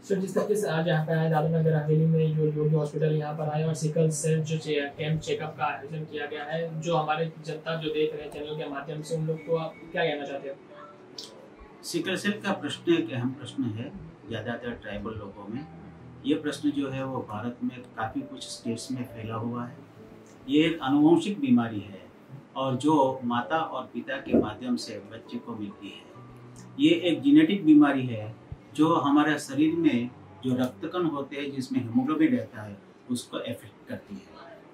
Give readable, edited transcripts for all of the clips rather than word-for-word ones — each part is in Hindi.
सर जिस तरीके से आज यहाँ पे आए दादरा नगर हवेली में जो योगी हॉस्पिटल यहाँ पर आए और सिकल सेल जो कैंप चेकअप का आयोजन किया गया है, जो हमारे जनता जो देख रहे हैं चैनल के माध्यम से, उन लोग को आप क्या कहना चाहते हो? सिकल सेल का प्रश्न एक अहम प्रश्न है ज़्यादातर ट्राइबल लोगों में। ये प्रश्न जो है वो भारत में काफ़ी कुछ स्टेट्स में फैला हुआ है। ये एक आनुवंशिक बीमारी है और जो माता और पिता के माध्यम से बच्चे को मिलती है। ये एक जेनेटिक बीमारी है जो हमारे शरीर में जो रक्तकण होते हैं जिसमें हीमोग्लोबिन रहता है उसको इफेक्ट करती है।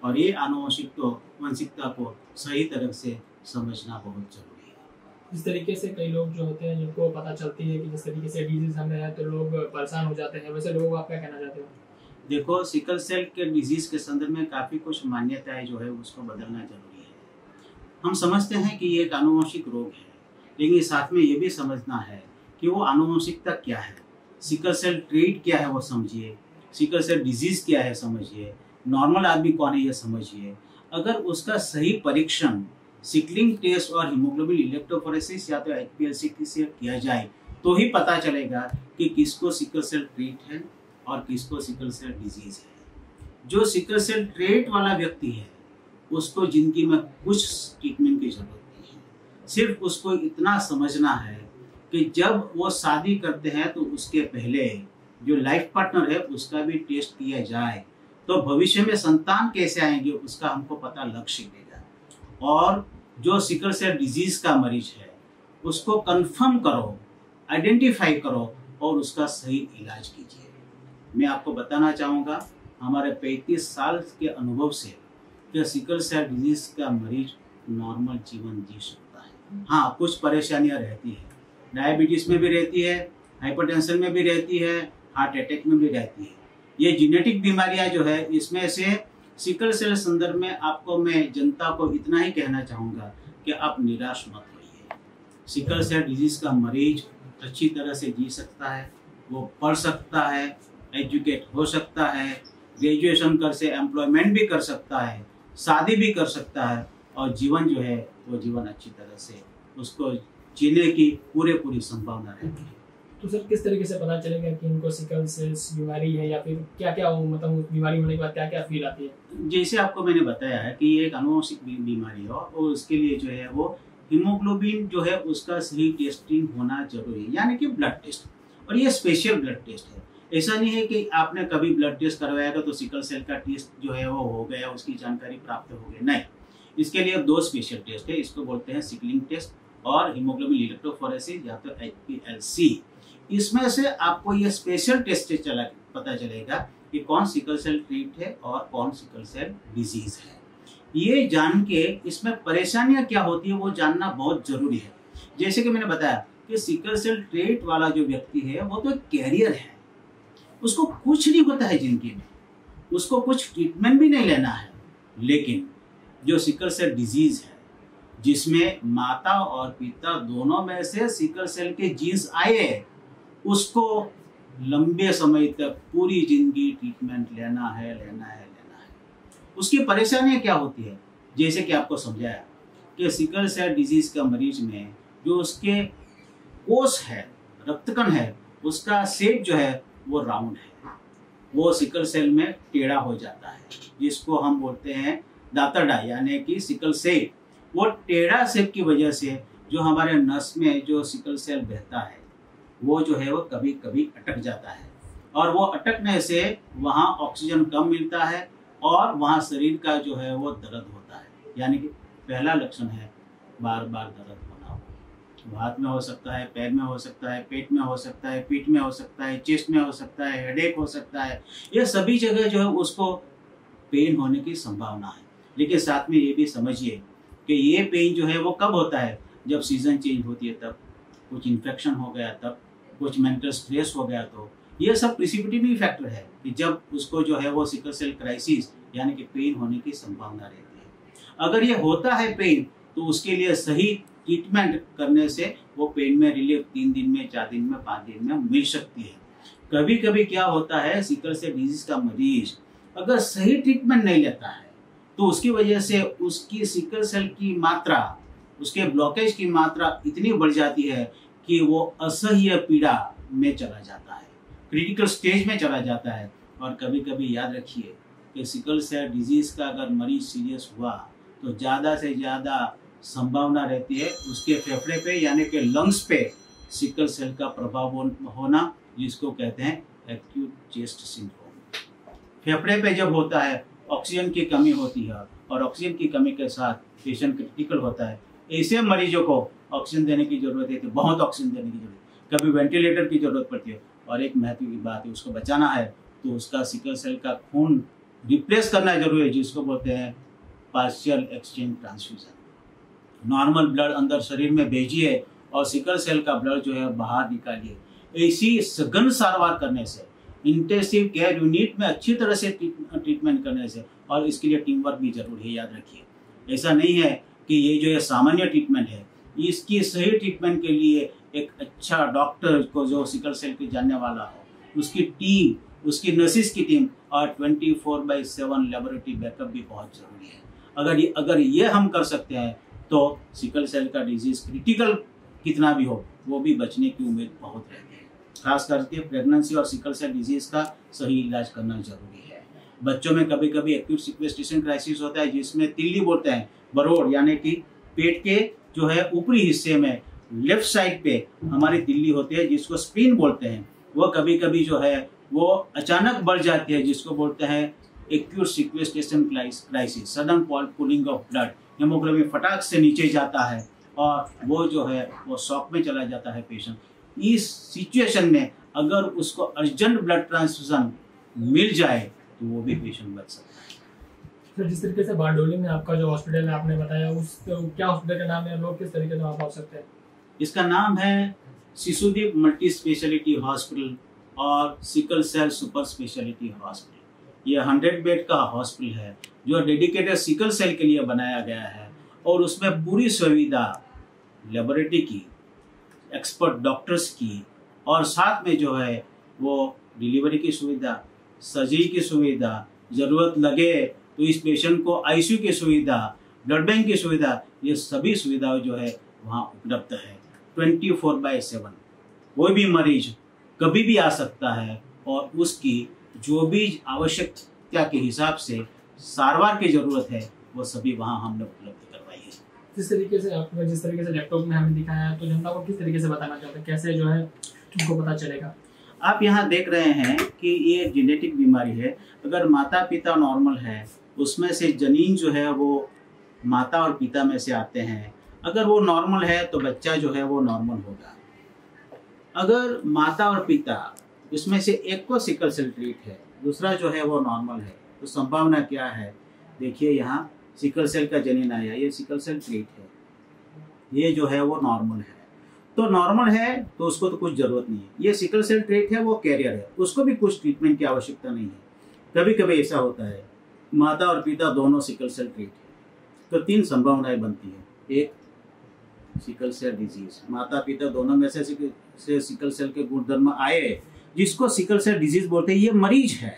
और ये आनुवंशिकता को सही तरह से समझना बहुत जरूरी है। जिस तरीके से कई लोग जो होते हैं जिनको पता चलती है कि जिस तरीके से डिजीज हमें है तो लोग परेशान हो जाते हैं, वैसे लोगों को आप क्या कहना चाहते हो? देखो, सिकल सेल के डिजीज के संदर्भ में काफ़ी कुछ मान्यताएं जो है उसको बदलना जरूरी है। हम समझते हैं कि ये एक आनुवंशिक रोग है, लेकिन साथ में ये भी समझना है कि वो आनुवंशिकता क्या है, सिकल सेल ट्रेट क्या है वो समझिए, सिकल सेल डिजीज क्या है समझिए, नॉर्मल आदमी कौन है ये समझिए। अगर उसका सही परीक्षण सिकलिंग टेस्ट और हीमोग्लोबिन इलेक्ट्रोफोरेसिस या तो HPLC से किया जाए तो ही पता चलेगा कि किसको सिकल सेल ट्रेट है और किसको सिकल सेल डिजीज है। जो सिकल सेल ट्रेट वाला व्यक्ति है उसको जिंदगी में कुछ ट्रीटमेंट की जरूरत नहीं है। सिर्फ उसको इतना समझना है कि जब वो शादी करते हैं तो उसके पहले जो लाइफ पार्टनर है उसका भी टेस्ट किया जाए तो भविष्य में संतान कैसे आएंगे उसका हमको पता लग सकेगा। और जो सिकल सेल डिजीज का मरीज है उसको कंफर्म करो, आइडेंटिफाई करो और उसका सही इलाज कीजिए। मैं आपको बताना चाहूँगा हमारे 35 साल के अनुभव से कि सिकल सेल डिजीज का मरीज नॉर्मल जीवन जी सकता है। हाँ, कुछ परेशानियाँ रहती है, डायबिटीज में भी रहती है, हाइपरटेंशन में भी रहती है, हार्ट अटैक में भी रहती है। ये जेनेटिक बीमारियां जो है इसमें से सिकल सेल संदर्भ में आपको मैं जनता को इतना ही कहना चाहूँगा कि आप निराश मत होइए। सिकल सेल डिजीज का मरीज अच्छी तरह से जी सकता है, वो पढ़ सकता है, एजुकेट हो सकता है, ग्रेजुएशन कर से एम्प्लॉयमेंट भी कर सकता है, शादी भी कर सकता है और जीवन जो है वो जीवन अच्छी तरह से उसको जीने की पूरी संभावना रहती है। तो सर किस तरीके से पता चलेगा कि इनको सिकल सेल्स बीमारी है या फिर क्या क्या मतलब बीमारी होने के बाद क्या क्या फील आती है? जैसे आपको मैंने बताया है कि ये एक आनुवंशिक बीमारी है और उसके लिए जो है वो हीमोग्लोबिन जो है उसका सही टेस्टिंग होना जरूरी है, यानी कि ब्लड टेस्ट। और ये स्पेशल ब्लड टेस्ट है। ऐसा नहीं है कि आपने कभी ब्लड टेस्ट करवाया तो सिकल सेल का टेस्ट जो है वो हो गया, उसकी जानकारी प्राप्त हो गई, नहीं। इसके लिए 2 स्पेशल टेस्ट है, इसको बोलते हैं सिकलिंग टेस्ट और हीमोग्लोबिन इलेक्ट्रोफोरेसिस या तो HPLC। इसमें से आपको ये स्पेशल टेस्ट से पता चलेगा कि कौन सिकल सेल ट्रीट है और कौन सिकल सेल डिजीज है। ये जान के इसमें परेशानियां क्या होती है वो जानना बहुत जरूरी है। जैसे कि मैंने बताया कि सिकल सेल ट्रेट वाला जो व्यक्ति है वो तो कैरियर है, उसको कुछ नहीं होता है जिंदगी में, उसको कुछ ट्रीटमेंट भी नहीं लेना है। लेकिन जो सिकल सेल डिजीज है जिसमें माता और पिता दोनों में से सिकल सेल के जीन्स आए, उसको लंबे समय तक पूरी जिंदगी ट्रीटमेंट लेना है। उसकी परेशानियां क्या होती है, जैसे कि आपको समझाया कि सिकल सेल डिजीज का मरीज में जो उसके कोष है, रक्तकण है, उसका शेप जो है वो राउंड है, वो सिकल सेल में टेढ़ा हो जाता है, जिसको हम बोलते हैं दातरडा यानी कि सिकल सेल। वो टेढ़ा शेप की वजह से जो हमारे नस में जो सिकल सेल बहता है वो जो है वो कभी कभी अटक जाता है और वो अटकने से वहाँ ऑक्सीजन कम मिलता है और वहाँ शरीर का जो है वो दर्द होता है। यानी कि पहला लक्षण है बार बार दर्द होना हो। हाथ में हो सकता है, पैर में हो सकता है, पेट में हो सकता है, पीठ में हो सकता है, चेस्ट में हो सकता है, हेडेक हो सकता है। ये सभी जगह जो है उसको पेन होने की संभावना है। लेकिन साथ में ये भी समझिए कि ये पेन जो है वो कब होता है, जब सीजन चेंज होती है तब, कुछ इन्फेक्शन हो गया तब, कुछ मेंटल स्ट्रेस हो गया तो। ये सब प्रिसिपिटेटिंग फैक्टर है कि जब उसको जो है वो सिकल सेल क्राइसिस यानी कि पेन होने की संभावना रहती है। अगर ये होता है पेन तो उसके लिए सही ट्रीटमेंट करने से वो पेन में रिलीफ 3 दिन में, 4 दिन में, 5 दिन में मिल सकती है। कभी कभी क्या होता है, सिकल सेल डिजीज का मरीज अगर सही ट्रीटमेंट नहीं लेता है तो उसकी वजह से उसकी सिकल सेल की मात्रा, उसके ब्लॉकेज की मात्रा इतनी बढ़ जाती है कि वो असह्य पीड़ा में चला जाता है। क्रिटिकल स्टेज में चला जाता है। और कभी कभी याद रखिए कि सिकल सेल डिजीज का अगर मरीज सीरियस हुआ तो ज़्यादा से ज़्यादा संभावना रहती है उसके फेफड़े पे यानी कि लंग्स पे सिकल सेल का प्रभाव होना, जिसको कहते हैं एक्यूट चेस्ट सिंड्रोम। फेफड़े पे जब होता है ऑक्सीजन की कमी होती है और ऑक्सीजन की कमी के साथ पेशेंट क्रिटिकल होता है। ऐसे मरीजों को ऑक्सीजन देने की जरूरत है, तो बहुत ऑक्सीजन देने की जरूरत है, कभी वेंटिलेटर की जरूरत पड़ती है। और एक महत्व की बात है, उसको बचाना है तो उसका सिकल सेल का खून रिप्लेस करना जरूरी है, जिसको बोलते हैं partial exchange transfusion. Normal blood अंदर शरीर में भेजिए और सिकल सेल का ब्लड जो है बाहर निकालिए। ऐसी सघन सारवार करने से, इंटेंसिव केयर यूनिट में अच्छी तरह से ट्रीटमेंट करने से, और इसके लिए टीम वर्क भी जरूरी है। याद रखिए ऐसा नहीं है कि ये जो है सामान्य ट्रीटमेंट है, इसकी सही ट्रीटमेंट के लिए एक अच्छा डॉक्टर को जो सिकल सेल के जानने वाला हो, उसकी टीम, उसकी नर्सिस की टीम और 24/7 लेबोरेटरी बैकअप भी बहुत जरूरी है। अगर ये हम कर सकते हैं तो सिकल सेल का डिजीज क्रिटिकल कितना भी हो वो भी बचने की उम्मीद बहुत रहती है। खास करके प्रेगनेंसी और सिकल सेल डिजीज का सही इलाज करना जरूरी है। बच्चों में कभी कभी एक्यूट सिक्वेस्ट्रेशन क्राइसिस होता है, जिसमें तिल्ली बोलते हैं, बरोड़ यानी कि पेट के जो है ऊपरी हिस्से में लेफ्ट साइड पे हमारी तिल्ली होती है, जिसको स्प्लीन बोलते हैं। वो कभी कभी जो है वो अचानक बढ़ जाती है, जिसको बोलते हैं acute sequestration crisis, sudden pulling of blood. Haemoglobin फटाक से नीचे जाता है और वो जो है वो शॉक में चला जाता है पेशेंट। इस सिचुएशन में अगर उसको अर्जेंट ब्लड ट्रांसफ्यूजन मिल जाए तो वो भी पेशेंट बच सकता है। तो जिस तरीके से बारडोली में आपका जो हॉस्पिटल है आपने बताया, उस क्या हॉस्पिटल का नाम है, लोग किस तरीके से वहाँ पहुँच सकते हैं? इसका नाम है शिशुदीप मल्टी स्पेशलिटी हॉस्पिटल और sickle cell super speciality hospital. ये 100 बेड का हॉस्पिटल है जो डेडिकेटेड सिकल सेल के लिए बनाया गया है, और उसमें पूरी सुविधा लेबोरेटरी की, एक्सपर्ट डॉक्टर्स की, और साथ में जो है वो डिलीवरी की सुविधा, सर्जरी की सुविधा, ज़रूरत लगे तो इस पेशेंट को आईसीयू की सुविधा, ब्लड बैंक की सुविधा, ये सभी सुविधाएं जो है वहाँ उपलब्ध है 24/7। कोई भी मरीज कभी भी आ सकता है और उसकी जो भी आवश्यकता के हिसाब से सारवार की जरूरत है वो सभी वहाँ हमने उपलब्ध करवाई है। जिस तरीके से लैपटॉप में हमें दिखाया है, तो जनता को किस तरीके से बताना चाहते हैं, कैसे जो है उनको पता चलेगा? आप यहाँ देख रहे हैं कि ये जेनेटिक बीमारी है। अगर माता पिता नॉर्मल है, उसमें से जनीन जो है वो माता और पिता में से आते हैं। अगर वो नॉर्मल है तो बच्चा जो है वो नॉर्मल होगा। अगर माता और पिता इसमें से एक को सिकल सेल ट्रीट है, दूसरा जो है वो नॉर्मल है, तो संभावना क्या है? देखिए यहाँ सिकल सेल का जनीन आया, ये सिकल सेल ट्रीट है, ये जो है वो नॉर्मल है। तो नॉर्मल है तो उसको तो कुछ जरूरत नहीं है। ये सिकल सेल ट्रीट है, वो कैरियर है, उसको भी कुछ ट्रीटमेंट की आवश्यकता नहीं है। कभी कभी ऐसा होता है माता और पिता दोनों सिकल सेल ट्रीट है, तो 3 संभावनाएं बनती है। एक, सिकल सेल डिजीज, माता पिता दोनों में से सिकल सेल के गुणधर्म आए, जिसको सिकल सेल डिजीज बोलते हैं, ये मरीज है,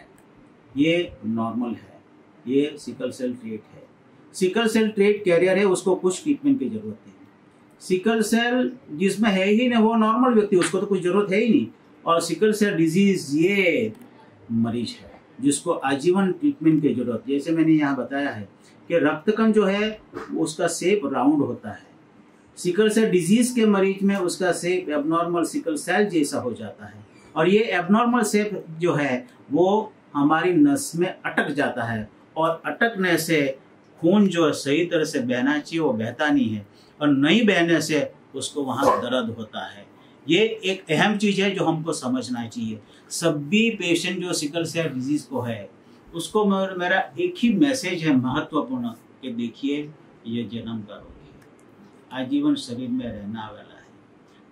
ये नॉर्मल है, ये सिकल सेल ट्रीट है। सिकल सेल ट्रीट कैरियर है, उसको कुछ ट्रीटमेंट की जरूरत है। सिकल सेल जिसमें है ही नहीं, वो नॉर्मल व्यक्ति, उसको तो कुछ जरूरत है ही नहीं। और सिकल सेल डिजीज ये मरीज है जिसको आजीवन ट्रीटमेंट की जरूरत। जैसे मैंने यहाँ बताया है कि रक्तकण जो है उसका शेप राउंड होता है, सिकल सेल डिजीज के मरीज में उसका शेप एबनॉर्मल सिकल सेल जैसा हो जाता है, और ये एबनॉर्मल शेप जो है वो हमारी नस में अटक जाता है, और अटकने से खून जो सही तरह से बहना चाहिए वो बहता नहीं है, और नहीं बहने से उसको वहाँ दर्द होता है। ये एक अहम चीज़ है जो हमको समझना चाहिए। सभी पेशेंट जो सिकल सेल डिजीज को है उसको मेरा एक ही मैसेज है महत्वपूर्ण, कि देखिए ये जन्म का रोग है, आजीवन शरीर में रहने वाला है।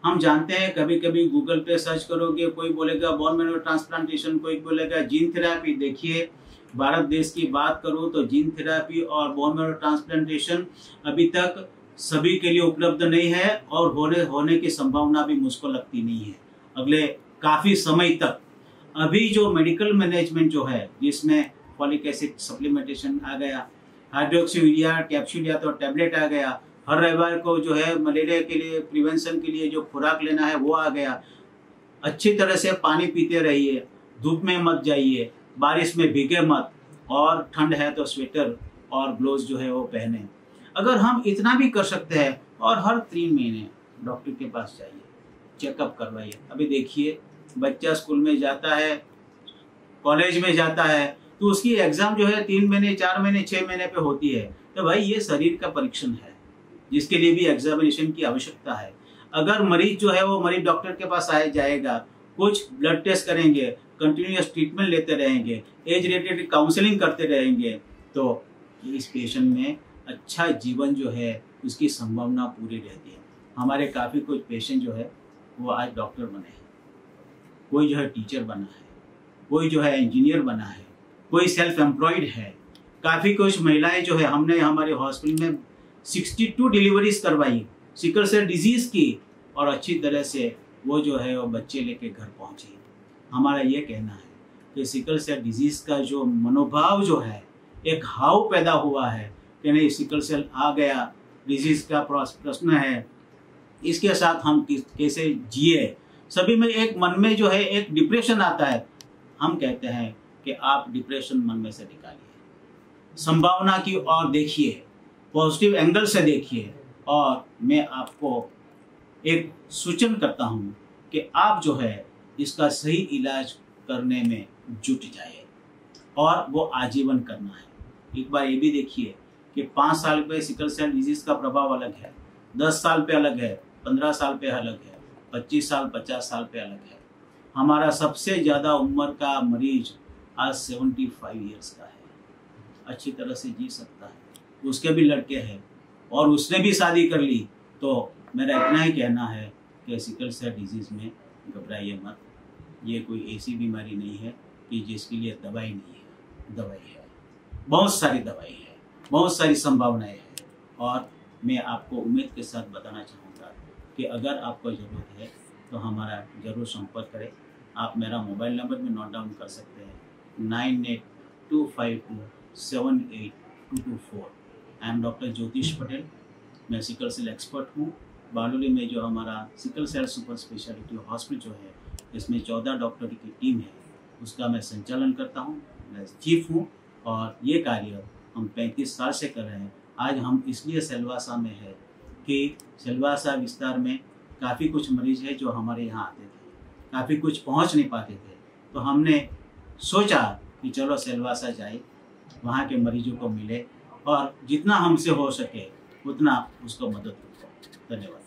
हम जानते हैं कभी कभी गूगल पे सर्च करोगे, कोई बोलेगा बोन मैरो ट्रांसप्लांटेशन, कोई बोलेगा जीन थेरापी। देखिए भारत देश की बात करूँ तो जीन थेरापी और बोन मैरो ट्रांसप्लांटेशन अभी तक सभी के लिए उपलब्ध नहीं है, और होने की संभावना भी मुझको लगती नहीं है अगले काफ़ी समय तक। अभी जो मेडिकल मैनेजमेंट जो है, जिसमें फॉलिक एसिड सप्लीमेंटेशन आ गया, हाइड्रोक्सीयूरिया कैप्सूल या तो टैबलेट आ गया, हर रविवार को जो है मलेरिया के लिए प्रिवेंशन के लिए जो खुराक लेना है वो आ गया, अच्छी तरह से पानी पीते रहिए, धूप में मत जाइए, बारिश में भीगे मत, और ठंड है तो स्वेटर और ग्लोव्स जो है वो पहने। अगर हम इतना भी कर सकते हैं, और हर 3 महीने डॉक्टर के पास जाइए, चेकअप करवाइए। अभी देखिए बच्चा स्कूल में जाता है, कॉलेज में जाता है, तो उसकी एग्जाम जो है 3 महीने 4 महीने 6 महीने पे होती है। तो भाई ये शरीर का परीक्षण है जिसके लिए भी एग्जामिनेशन की आवश्यकता है। अगर मरीज जो है वो मरीज डॉक्टर के पास आए जाएगा, कुछ ब्लड टेस्ट करेंगे, कंटिन्यूस ट्रीटमेंट लेते रहेंगे, एज रिलेटेड काउंसलिंग करते रहेंगे, तो इस पेशेंट में अच्छा जीवन जो है उसकी संभावना पूरी रहती है। हमारे काफ़ी कुछ पेशेंट जो है वो आज डॉक्टर बने हैं, कोई जो है टीचर बना है, कोई जो है इंजीनियर बना है, कोई सेल्फ एम्प्लॉयड है। काफ़ी कुछ महिलाएं जो है, हमने हमारे हॉस्पिटल में 62 डिलीवरीज करवाई सिकल सेल डिजीज़ की, और अच्छी तरह से वो जो है वो बच्चे लेके घर पहुँची। हमारा ये कहना है कि सिकल सेल डिजीज़ का जो मनोभाव जो है, एक हाव पैदा हुआ है कि नहीं सिकल सेल आ गया, डिजीज़ का प्रश्न है, इसके साथ हम कैसे जिए। सभी में एक मन में जो है एक डिप्रेशन आता है। हम कहते हैं कि आप डिप्रेशन मन में से निकालिए, संभावना की ओर देखिए, पॉजिटिव एंगल से देखिए, और मैं आपको एक सूचन करता हूँ कि आप जो है इसका सही इलाज करने में जुट जाए, और वो आजीवन करना है। एक बार ये भी देखिए कि 5 साल पे सिकल सेल डिजीज़ का प्रभाव अलग है, 10 साल पे अलग है, 15 साल पे अलग है, 25 साल 50 साल पे अलग है। हमारा सबसे ज़्यादा उम्र का मरीज आज 75 ईयर्स का है, अच्छी तरह से जी सकता है, उसके भी लड़के हैं और उसने भी शादी कर ली। तो मेरा इतना ही कहना है कि सिकल सेल डिजीज़ में घबराइए मत। ये कोई ऐसी बीमारी नहीं है कि जिसके लिए दवाई नहीं है, दवाई है, बहुत सारी दवाई है, बहुत सारी संभावनाएं हैं। और मैं आपको उम्मीद के साथ बताना चाहूँगा कि अगर आपको ज़रूरत है तो हमारा ज़रूर संपर्क करें। आप मेरा मोबाइल नंबर भी नोट डाउन कर सकते हैं, 9825278224। आई एम डॉक्टर ज्योतिष पटेल। मैं सिकल सेल एक्सपर्ट हूँ। बारडोली में जो हमारा sickle cell super speciality hospital जो है, इसमें 14 डॉक्टर की टीम है, उसका मैं संचालन करता हूँ, मैं चीफ हूँ। और ये कार्य हम 35 साल से कर रहे हैं। आज हम इसलिए सिलवासा में है कि सिलवासा विस्तार में काफ़ी कुछ मरीज है जो हमारे यहाँ आते थे, काफ़ी कुछ पहुँच नहीं पाते थे, तो हमने सोचा कि चलो सिलवासा जाए, वहाँ के मरीजों को मिले और जितना हमसे हो सके उतना उसको मदद करें। धन्यवाद।